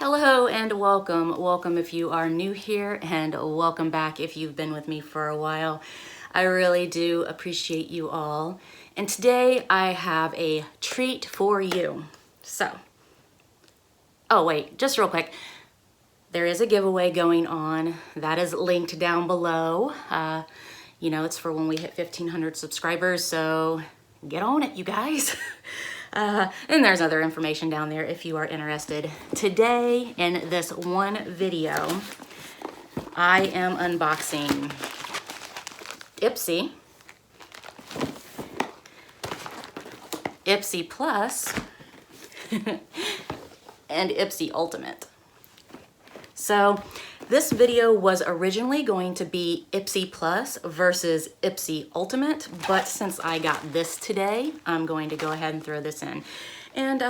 Hello and welcome. Welcome if you are new here, and welcome back if you've been with me for a while. I really do appreciate you all. And today I have a treat for you. Oh wait, just real quick. There is a giveaway going on. That is linked down below. You know, it's for when we hit 1,500 subscribers, so get on it, you guys. And there's other information down there if you are interested. Today, in this one video, I am unboxing Ipsy Plus, and Ipsy Ultimate. So this video was originally going to be Ipsy Plus versus Ipsy Ultimate, but since I got this today, I'm going to go ahead and throw this in. And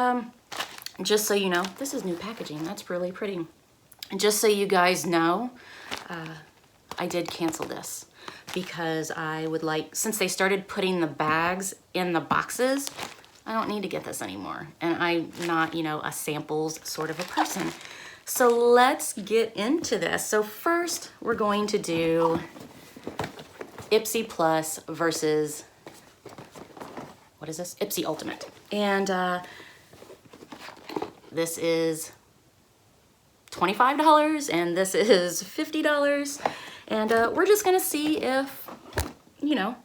just so you know, this is new packaging. That's really pretty. And just so you guys know, I did cancel this because I would like, since they started putting the bags in the boxes, I don't need to get this anymore. And I'm not, you know, a samples sort of a person. So let's get into this. So first, we're going to do Ipsy Plus versus, what is this? Ipsy Ultimate. And this is $25 and this is $50. And we're just gonna see if, you know,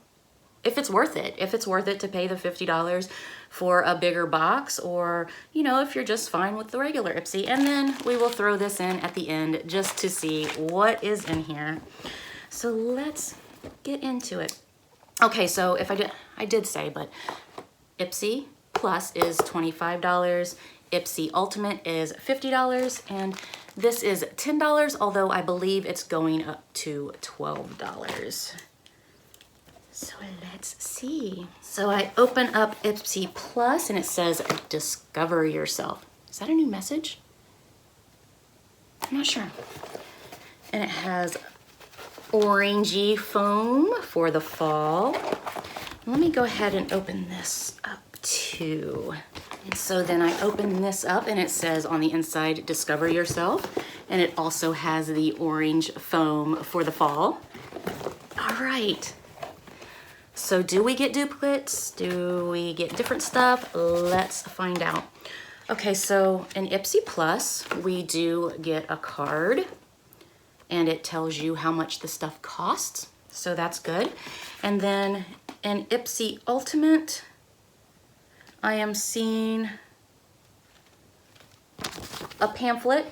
if it's worth it. If it's worth it to pay the $50 for a bigger box, or, you know, if you're just fine with the regular Ipsy. And then we will throw this in at the end just to see what is in here. So let's get into it. Okay, so if I did say, but Ipsy Plus is $25, Ipsy Ultimate is $50, and this is $10, although I believe it's going up to $12. So let's see. So I open up Ipsy Plus and it says, discover yourself. Is that a new message? I'm not sure. And it has orangey foam for the fall. Let me go ahead and open this up too. And so then I open this up and it says on the inside, discover yourself. And it also has the orange foam for the fall. All right. So do we get duplicates? Do we get different stuff? Let's find out. Okay, so in Ipsy Plus, we do get a card and it tells you how much the stuff costs. So that's good. And then in Ipsy Ultimate, I am seeing a pamphlet,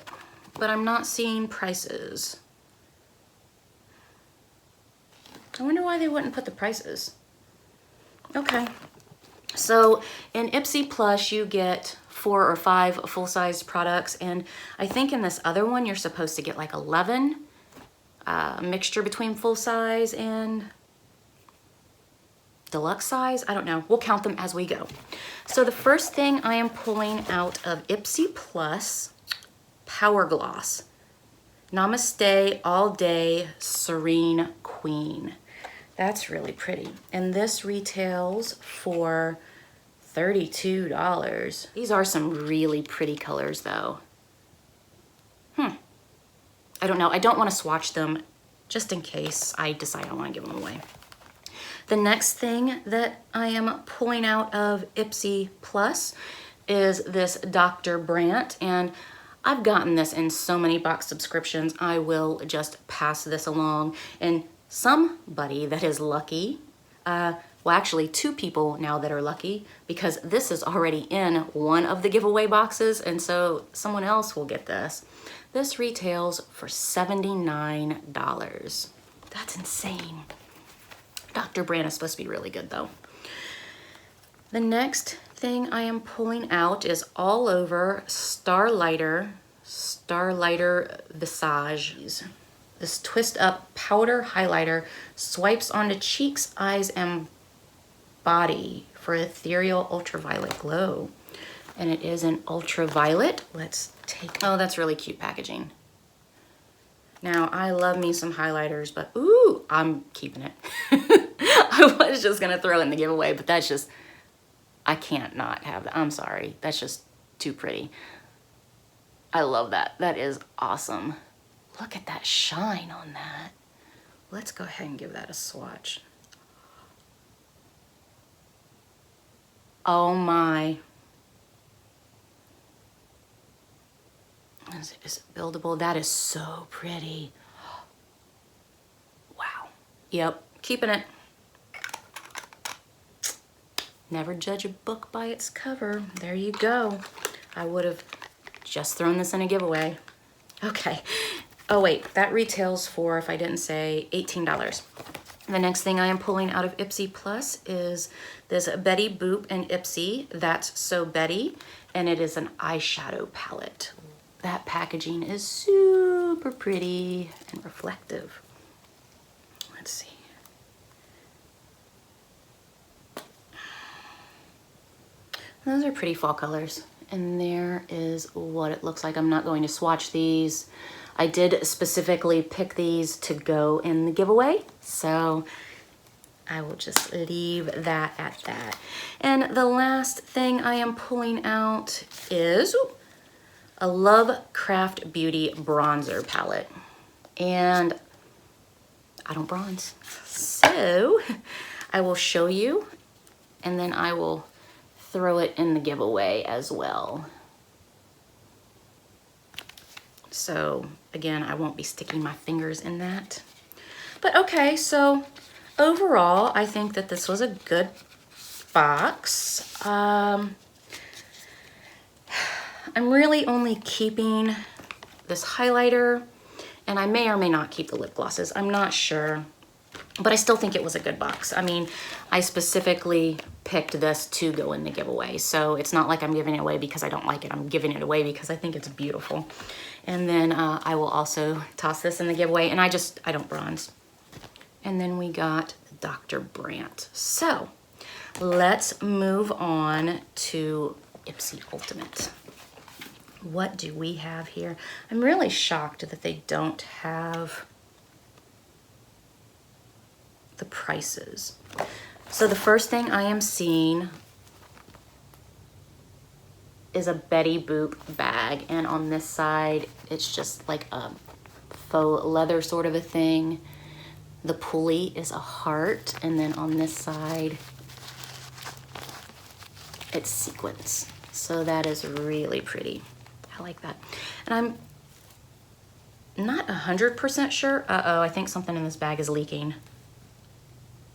but I'm not seeing prices. I wonder why they wouldn't put the prices. Okay, so in Ipsy Plus, you get 4 or 5 full-size products, and I think in this other one, you're supposed to get like 11, a mixture between full-size and deluxe size. I don't know. We'll count them as we go. So the first thing I am pulling out of Ipsy Plus, Power Gloss. Namaste All Day Serene Queen. That's really pretty. And this retails for $32. These are some really pretty colors though. I don't know. I don't want to swatch them just in case I decide I want to give them away. The next thing that I am pulling out of Ipsy Plus is this Dr. Brandt, and I've gotten this in so many box subscriptions, I will just pass this along. And somebody that is lucky, well actually 2 people now that are lucky, because this is already in one of the giveaway boxes, and so someone else will get this. This retails for $79. That's insane. Dr. Brandt is supposed to be really good though. The next thing I am pulling out is All Over Starlighter Visage. This twist up powder highlighter swipes onto cheeks, eyes, and body for ethereal ultraviolet glow. And it is an ultraviolet. Let's take, oh, that's really cute packaging. Now, I love me some highlighters, but ooh, I'm keeping it. I was just gonna throw it in the giveaway, but that's just, I can't not have that. I'm sorry, that's just too pretty. I love that. That is awesome. Look at that shine on that. Let's go ahead and give that a swatch. Oh my. Is it buildable? That is so pretty. Wow. Yep, keeping it. Never judge a book by its cover. There you go. I would have just thrown this in a giveaway. Okay. Oh wait, that retails for, if I didn't say, $18. The next thing I am pulling out of Ipsy Plus is this Betty Boop and Ipsy, That's So Betty, and it is an eyeshadow palette. That packaging is super pretty and reflective. Let's see. Those are pretty fall colors. And there is what it looks like. I'm not going to swatch these. I did specifically pick these to go in the giveaway, so I will just leave that at that. And the last thing I am pulling out is a Love Craft Beauty bronzer palette. And I don't bronze, so I will show you, and then I will throw it in the giveaway as well. So again, I won't be sticking my fingers in that. But okay, so overall, I think that this was a good box. I'm really only keeping this highlighter, and I may or may not keep the lip glosses. I'm not sure, but I still think it was a good box. I mean, I specifically picked this to go in the giveaway, so it's not like I'm giving it away because I don't like it. I'm giving it away because I think it's beautiful. And then I will also toss this in the giveaway, and I don't bronze. And then we got Dr. Brandt. So let's move on to Ipsy Ultimate. What do we have here? I'm really shocked that they don't have the prices. So the first thing I am seeing is a Betty Boop bag, and on this side it's just like a faux leather sort of a thing. The pulley is a heart, and then on this side it's sequins. So that is really pretty. I like that. And I'm not 100% sure. Uh-oh, I think something in this bag is leaking.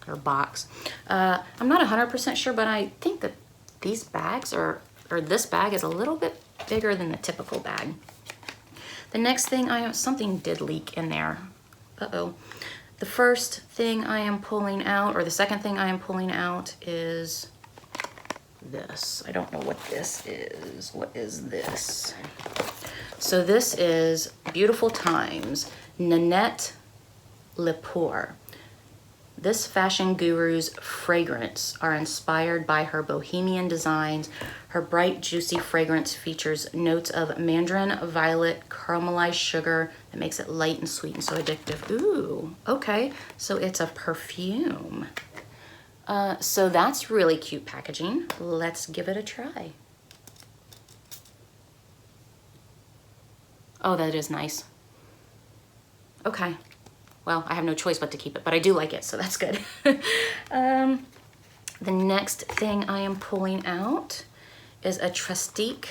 Or box. I'm not 100% sure, but I think that these bags or this bag is a little bit bigger than the typical bag. The next thing something did leak in there. Uh-oh. The first thing I am pulling out, or the second thing I am pulling out, is this. I don't know what this is. What is this? So this is Beautiful Times, Nanette Lepore. This fashion guru's fragrance are inspired by her bohemian designs. Her bright, juicy fragrance features notes of mandarin, violet, caramelized sugar that makes it light and sweet and so addictive. Ooh, okay, so it's a perfume. So that's really cute packaging. Let's give it a try. Oh, that is nice. Okay. Well, I have no choice but to keep it, but I do like it, so that's good. The next thing I am pulling out is a Trestique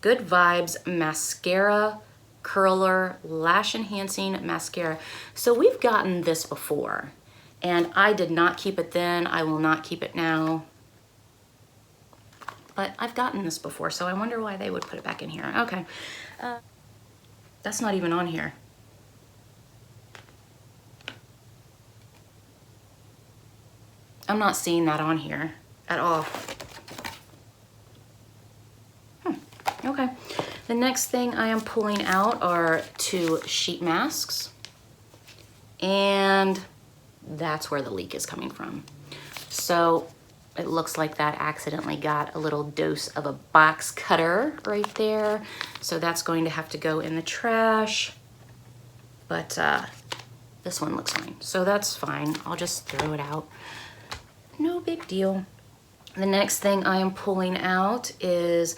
Good Vibes Mascara Curler Lash Enhancing Mascara. So we've gotten this before, and I did not keep it then. I will not keep it now. But I've gotten this before, so I wonder why they would put it back in here. Okay. That's not even on here. I'm not seeing that on here at all. Okay. The next thing I am pulling out are 2 sheet masks. And that's where the leak is coming from. So it looks like that accidentally got a little dose of a box cutter right there. So that's going to have to go in the trash. But this one looks fine. So that's fine. I'll just throw it out. No big deal. The next thing I am pulling out is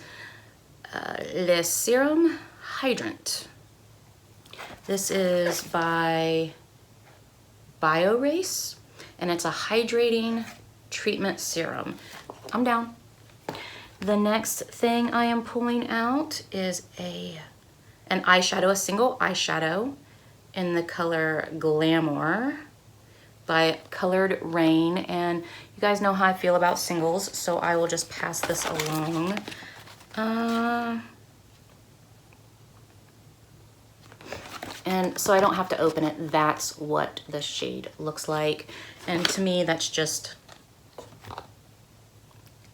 Le Serum Hydrant. This is by BioRace, and it's a hydrating treatment serum. I'm down. The next thing I am pulling out is an eyeshadow, a single eyeshadow in the color Glamour by Colored Rain. And you guys know how I feel about singles, so I will just pass this along. And so I don't have to open it. That's what the shade looks like. And to me, that's just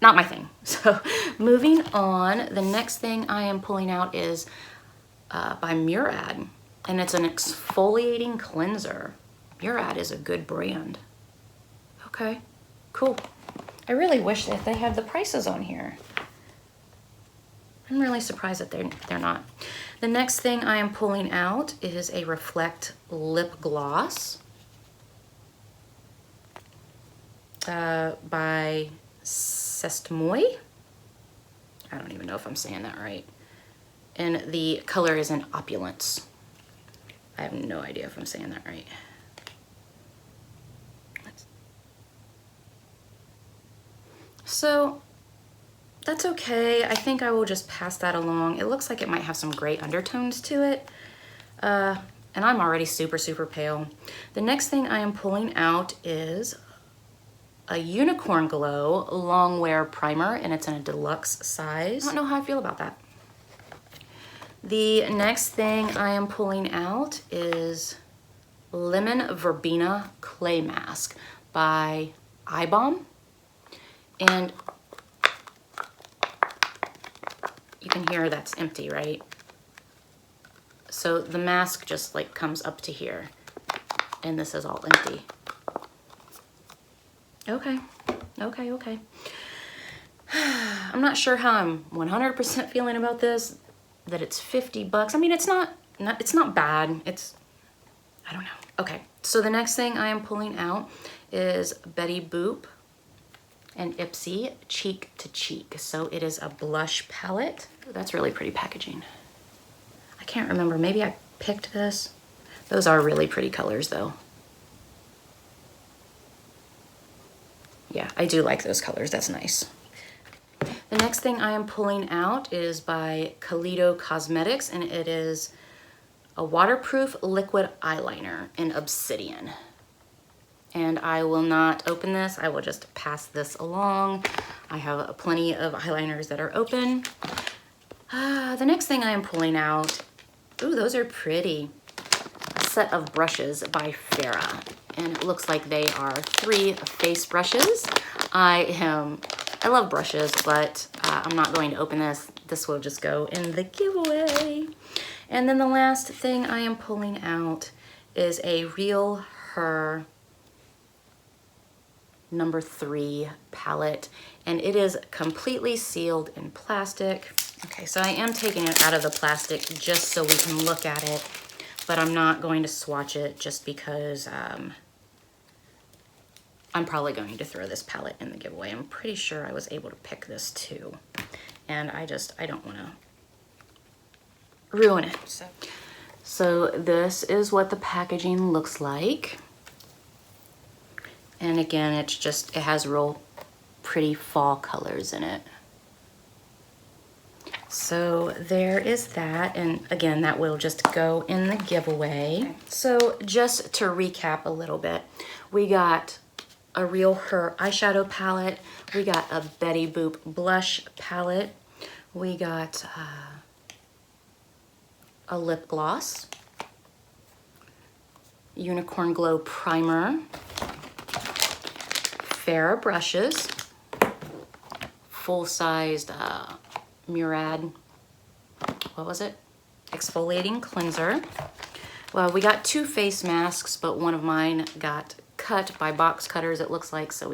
not my thing. So moving on, the next thing I am pulling out is by Murad, and it's an exfoliating cleanser. Murad is a good brand. Okay, cool. I really wish that they had the prices on here. I'm really surprised that they're not. The next thing I am pulling out is a Reflect lip gloss by Sestmoy. I don't even know if I'm saying that right. And the color is in Opulence. I have no idea if I'm saying that right. So that's okay. I think I will just pass that along. It looks like it might have some gray undertones to it. And I'm already super, super pale. The next thing I am pulling out is a Unicorn Glow Long Wear Primer, and it's in a deluxe size. I don't know how I feel about that. The next thing I am pulling out is Lemon Verbena Clay Mask by iBalm. And you can hear that's empty, right? So the mask just like comes up to here, and this is all empty. Okay, okay, okay. I'm not sure how I'm 100% feeling about this, that it's 50 bucks. I mean, it's not bad. I don't know. Okay, so the next thing I am pulling out is Betty Boop and Ipsy Cheek to Cheek. So it is a blush palette. That's really pretty packaging. I can't remember, maybe I picked this. Those are really pretty colors though. Yeah, I do like those colors, that's nice. The next thing I am pulling out is by Kaledo Cosmetics, and it is a waterproof liquid eyeliner in Obsidian. And I will not open this, I will just pass this along. I have plenty of eyeliners that are open. The next thing I am pulling out, ooh, those are pretty. A set of brushes by Farrah, and it looks like they are 3 face brushes. I love brushes, but I'm not going to open this. This will just go in the giveaway. And then the last thing I am pulling out is a Real Her number 3 palette, and it is completely sealed in plastic. Okay, so I am taking it out of the plastic just so we can look at it, but I'm not going to swatch it just because I'm probably going to throw this palette in the giveaway. I'm pretty sure I was able to pick this too, and I don't want to ruin it. So this is what the packaging looks like. And again, it has real pretty fall colors in it. So there is that, and again, that will just go in the giveaway. Okay. So just to recap a little bit, we got a Real Her eyeshadow palette, we got a Betty Boop blush palette, we got a lip gloss, Unicorn Glow primer, Farrah brushes, full-sized Murad, what was it? Exfoliating cleanser. Well, we got 2 face masks, but one of mine got cut by box cutters, it looks like, so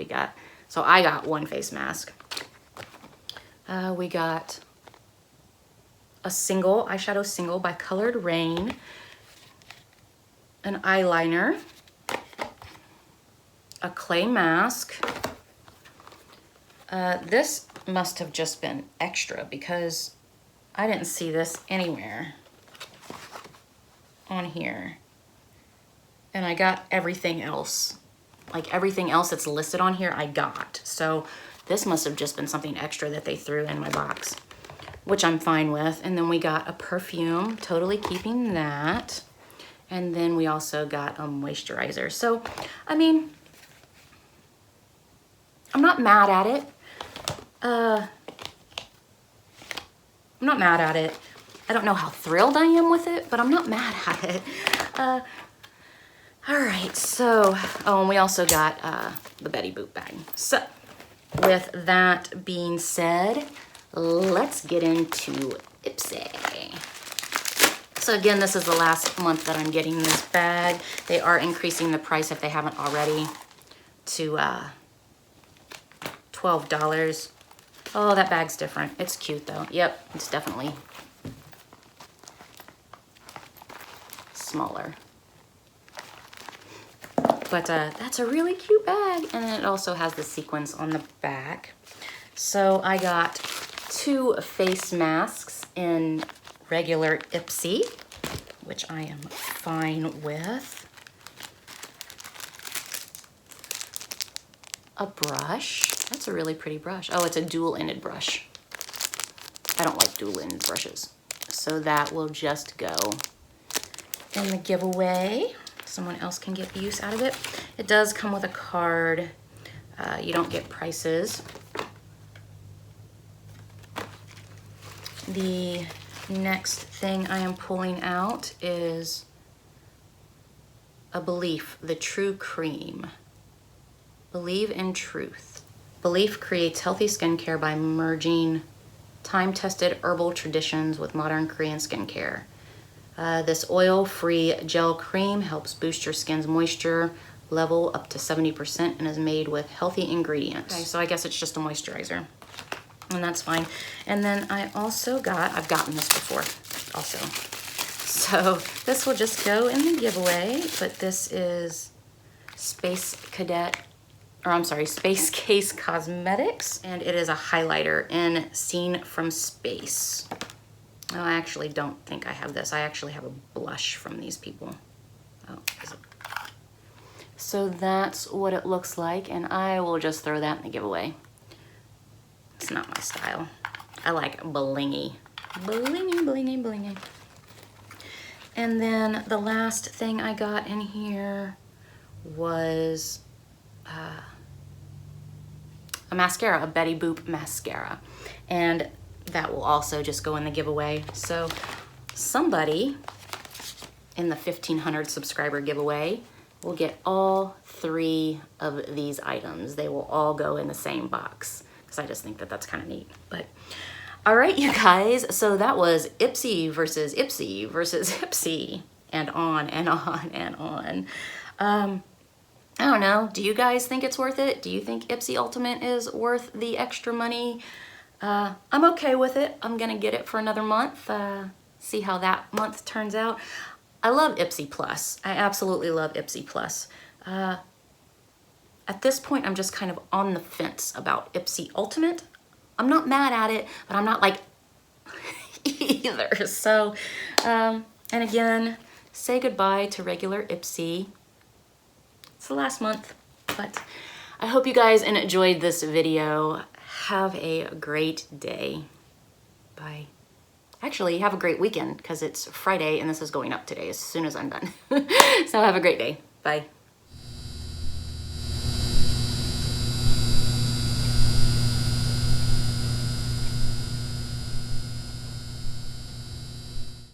I got 1 face mask. We got a eyeshadow single by Colored Rain, an eyeliner, a clay mask, This must have just been extra because I didn't see this anywhere on here. And I got everything else. Like everything else that's listed on here, I got. So this must have just been something extra that they threw in my box, which I'm fine with. And then we got a perfume, totally keeping that. And then we also got a moisturizer. So, I mean, I'm not mad at it. I'm not mad at it. I don't know how thrilled I am with it, but I'm not mad at it. All right, so, oh, and we also got the Betty Boop bag. So, with that being said, let's get into Ipsy. So again, this is the last month that I'm getting this bag. They are increasing the price, if they haven't already, to $12. Oh, that bag's different. It's cute though. Yep, it's definitely smaller. But that's a really cute bag. And then it also has the sequins on the back. So I got 2 face masks in regular Ipsy, which I am fine with. A brush. That's a really pretty brush. Oh, it's a dual-ended brush. I don't like dual-ended brushes. So that will just go in the giveaway. Someone else can get use out of it. It does come with a card. You don't get prices. The next thing I am pulling out is a Belief, the True Cream. Believe in truth. Belief creates healthy skincare by merging time-tested herbal traditions with modern Korean skincare. This oil-free gel cream helps boost your skin's moisture level up to 70% and is made with healthy ingredients. Okay, so I guess it's just a moisturizer, and that's fine. And then I also got, I've gotten this before also. So this will just go in the giveaway, but this is Space Case Cosmetics, and it is a highlighter in Seen from Space. Oh, I actually don't think I have this. I actually have a blush from these people. Oh, is it? So that's what it looks like, and I will just throw that in the giveaway. It's not my style. I like blingy. Blingy, blingy, blingy. And then the last thing I got in here was a mascara, a Betty Boop mascara. And that will also just go in the giveaway. So somebody in the 1,500 subscriber giveaway will get all 3 of these items. They will all go in the same box, because I just think that that's kind of neat. But all right, you guys, so that was Ipsy versus Ipsy versus Ipsy, and on and on and on. I don't know, do you guys think it's worth it? Do you think Ipsy Ultimate is worth the extra money? I'm okay with it. I'm gonna get it for another month, see how that month turns out. I love Ipsy Plus. I absolutely love Ipsy Plus. At this point, I'm just kind of on the fence about Ipsy Ultimate. I'm not mad at it, but I'm not like either. So, and again, say goodbye to regular Ipsy. It's the last month, but I hope you guys enjoyed this video. Have a great day. Bye. Actually, have a great weekend, because it's Friday and this is going up today as soon as I'm done. So have a great day. Bye.